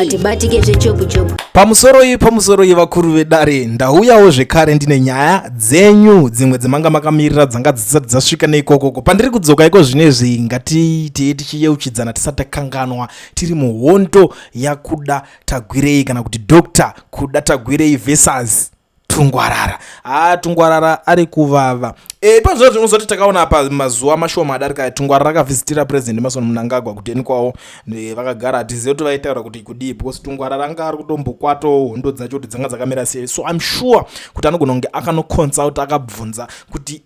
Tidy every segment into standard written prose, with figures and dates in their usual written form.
atibatike zvechopu-chopu. Pamusoro iyi vakuru vedare ndauyawo zvekare ndine nyaya dzenyu dzimwe dzemanga makamirira dzanga dzisati dzasvika neikokoko. Pandiri kudzoka iko zvinezvi ngati tichiyeuchidzana tisati takanganwa tiri muhondo yakuda Tagwirei kana kuti Dr. kuda Tagwirei versus Tungwarara. Tungwarara ari kuvava. Panzvimbo zvinozoti takaona apa mazuva mashoma adarika Tungwarara akavhizitira president Emmerson Mnangagwa kuteni kwawo vakagara atizive kuti vaitaura kuti kudii because Tungwarara anga ari kutombokwato hondo dzacho kuti dzanga dzakamira sei. So I'm sure kuti anogona kunge akanoconsulta akabvunza kuti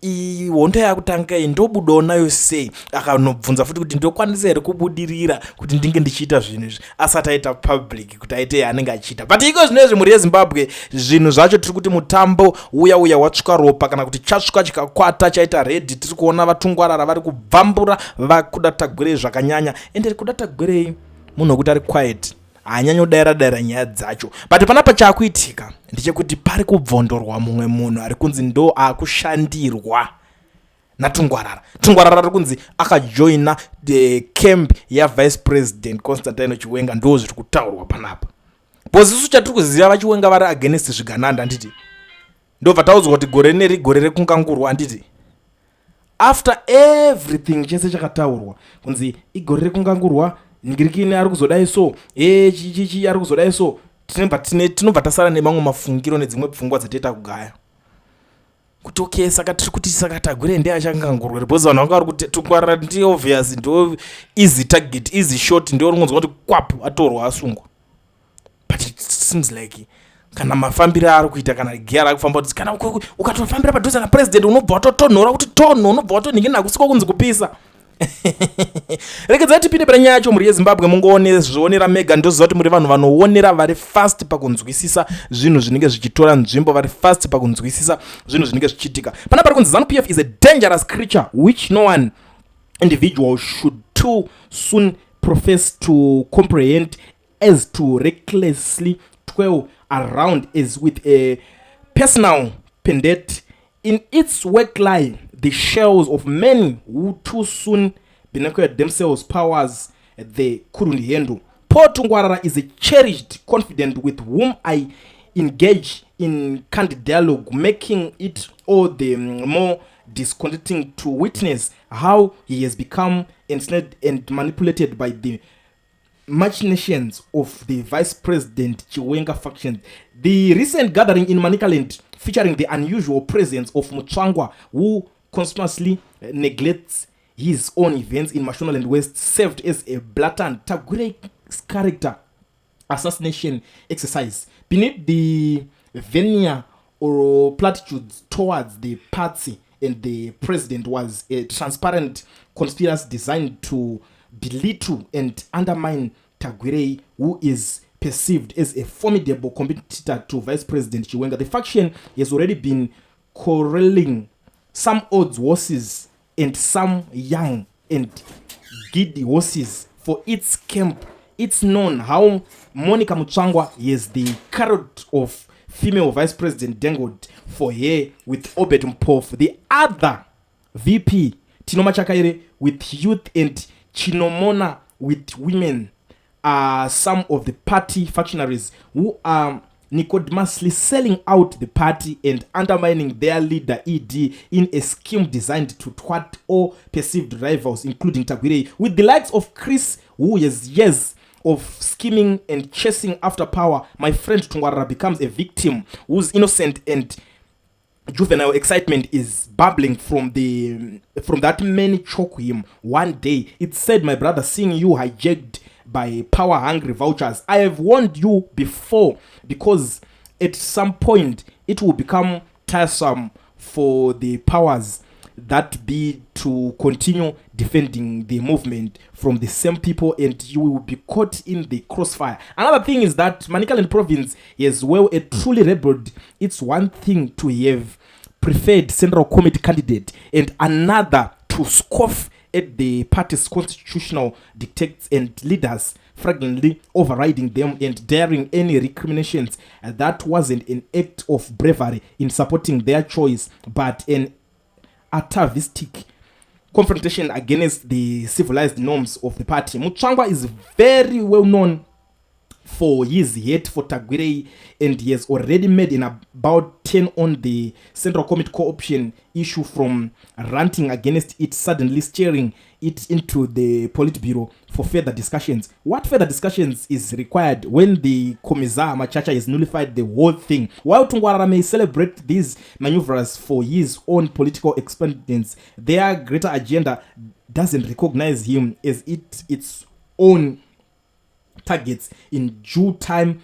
hondo yakutanga iyi ndobudawo nayo sei, akanobvunza futi kuti ndokwanisa here kubudirira kuti ndinge ndichiita zvinhu izvi asati aita public kuti aite yaanenge achiita. But iko zvinezvi muri yeZimbabwe zvinhu zvacho tiri kuti mutambo uya watsvuka ropa kana kuti chatsvuka chikakwata chaita redhi. Tiri kuona vatungwarara vari kubvambura vakuda Tagwirei zvakanyanya, ende kuda Tagwirei munhu wekuti ari quiet, haanyanyo daira nyaya dzacho. But panapa chaakuitika ndechekuti pari kubvondorwa mumwe munhu ari kunzi ndo akushandirwa naTungwarara. Tungwarara ari kunzi akajoina the camp yavice president Constantine Chiwenga. Ndo zviri kutaurwa panapa. Posisu chatiri kuziva vachiwenga vari against zvigananda nditi ndobva taudzwa kuti gore neri gore rekungangurwa nditi after everything chese chakataurwa kunzi igore rekungangurwa ngirikini ari kuzodai so chichi ari kuzodai so tinobva tasara nemamwe mafungiro nedzimwe pfungwa dzatoita kugaya kuti okay saka tiri kuti saka Tagwirei ndiye achangangurwa because vanhu vanga vari kuti Tungwarara ndi obvious ndo easy target easy shot ndio ringonzwa kuti kwapu atorwa asungwa. But it seems like kana mafambiro ari kuita kana gear akufamba kuti kana ukatofambira padhuze na president unobva watotonhora kuti tonho unobva watoningina kusiko kunzi kupisa. Regedzai tipinde pane nyaya yacho muri yeZimbabwe mungoone zvionera mega ndoziva kuti muri vanhu vanoonera vari fast pakunzwisisa zvinhu zvinenge zvichitora nzvimbo, vari fast pakunzwisisa zvinhu zvinenge zvichiitika. Pana pari kunzi ZANU-PF is a dangerous creature which no one individual should too soon profess to comprehend as to recklessly twirl around as with a personal pendant. In its work lie the shells of many who too soon binocular themselves powers they couldn't handle. Poor Tungwarara is a cherished confidant with whom I engage in candid dialogue, making it all the more disconcerting to witness how he has become ensnared and manipulated by the machinations of the Vice President Chiwenga faction. The recent gathering in Manicaland featuring the unusual presence of Mutsvangwa, who constantly neglects his own events in Mashonaland West, served as a blatant Tagwirei's character assassination exercise. Beneath the veneer or platitudes towards the party and the president was a transparent conspiracy designed to belittle and undermine Tagwirei, who is perceived as a formidable competitor to Vice President Chiwenga. The faction has already been corralling some old horses and some young and giddy horses for its camp. It's known how Monica Mutsvangwa is the carrot of female Vice President dangled for her with Obed Mpofu. The other VP, Tino Machakaire, with youth and Chinomona with women are some of the party factionaries who are nicodemously selling out the party and undermining their leader ED in a scheme designed to thwart all perceived rivals, including Tagwirei. With the likes of Chris, who has years of scheming and chasing after power, my friend Tungwarara becomes a victim whose innocent and juvenile excitement is bubbling from that many choke him. One day, it said, my brother, seeing you hijacked by power-hungry vultures, I have warned you before, because at some point it will become tiresome for the powers that be to continue defending the movement from the same people, and you will be caught in the crossfire. Another thing is that Manicaland province is well a truly rebelled. It's one thing to have preferred central committee candidate and another to scoff at the party's constitutional dictates and leaders fragrantly overriding them and daring any recriminations. That wasn't an act of bravery in supporting their choice, but an atavistic confrontation against the civilized norms of the party. Mutsvangwa is very well known for his hate for Tagwirei, and he has already made an about 10 on the Central Committee co-option issue, from ranting against it, suddenly steering it into the Politburo for further discussions. What further discussions is required when the Komiza Machacha has nullified the whole thing? While Tungwarara may celebrate these maneuvers for his own political expedience, their greater agenda doesn't recognize him as its own targets. In due time,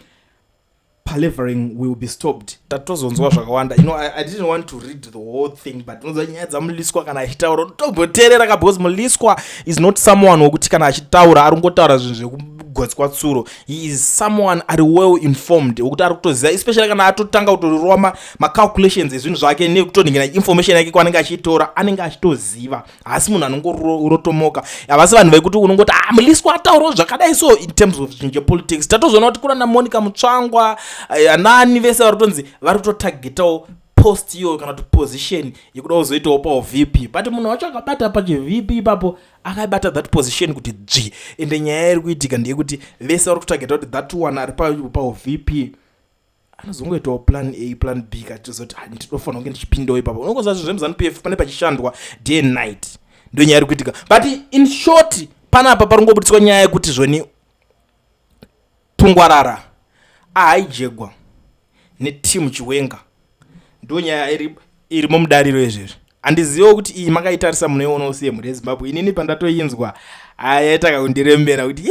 palavering will be stopped. Tatozonzwa zvakawanda. I didn't want to read the whole thing, but unozonyadza muliswa kana achitaura toboterera ka, because muliswa is not someone wokuti kana achitaura aringotaura zvinhu zvekugotsi tsuro. He is someone ari well informed, wokuti ari kutoziva, especially kana atotanga kutorova macalculations ezvinhu zvake nekutoningira information yake kwanenge achitora, anenge achitoziva. Asi munhu anongorotomoka. Havasi vanhu vekuti unongoti muliswa ataurawo zvakadai. So in terms of politics, tatozoona kuti kuna naMonica Mutsvangwa, anani vese varutonzi varutotagetawo post iyo kana kuti position yekuda kuzoitawo pawo VP, but munhu wacho akabata pachi VP ipapo akabata that position kuti dzvi. Ende nyaya iri kuitika ndeyekuti vese vari kutageta kuti that one ari pawo VP anozongoitawo plan A plan B katizoti ndinofanira kunge ndichipindawo ipapo. Unokonza zvinhu zvemuZANU-PF pane pachishandwa day and night, ndo nyaya iri kuitika. But in short, panapa paringobudiswa nyaya yekuti zvoni Tungwarara haijegwa netimu Chiwenga, ndo nyaya irimo mudariro yezvezvi. Handizivo kuti iyi makaitarisa munoiona siye muri yeZimbabwe. Inini pandatoinzwa yaitaka kundirembera kuti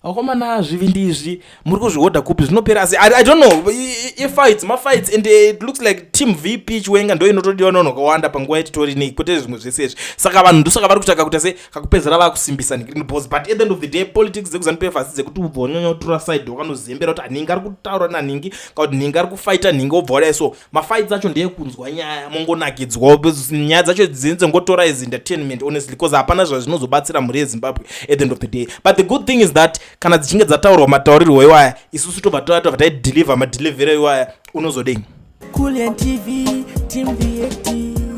akomana zvivindi izvi muri kuzvihodha kupi zvinopera. Asi I don't know ifights mafights, and it looks like team VP Chiwenga ndo inotodiwa nonho kawanda panguva yetitori kwete zvimwe zvese izvi. Saka vanhu ndosaka vari kutaka kuti ase kakupedzera vakusimbisa green balls. But at the end of the day, politics dzekuZANU-PF hasi dzekuti ubva wanyanya side wakanozembera kuti ningi ari kutaura naningi kana kuti ningi ari kufighta ningi obva wadai. So mafights acho ndeyekunzwa nyaya mongonakidzwa, nyaya dzacho dzinongotora as entertainment honestly, because hapana zvazvinozobatsira mhuri yeZimbabwe at the end of the day. But the good thing is that kana dzichinge dzataurwa mataurirwo iwaya, isusu tobva taideliver madelivery iwaya, unozodei Kulian TV team VAT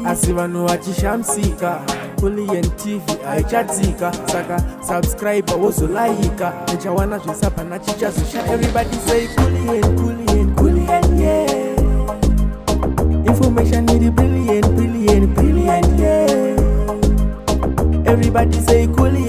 asi vanhu vachishamsika. Kulian TV haichadzika, saka subscribe wozolaika, uchawana zvisapana chichazosha. Everybody say Kulian, Kulian, Kulian, yeah. Information is brilliant, brilliant, brilliant, yeah. Everybody say Kulian.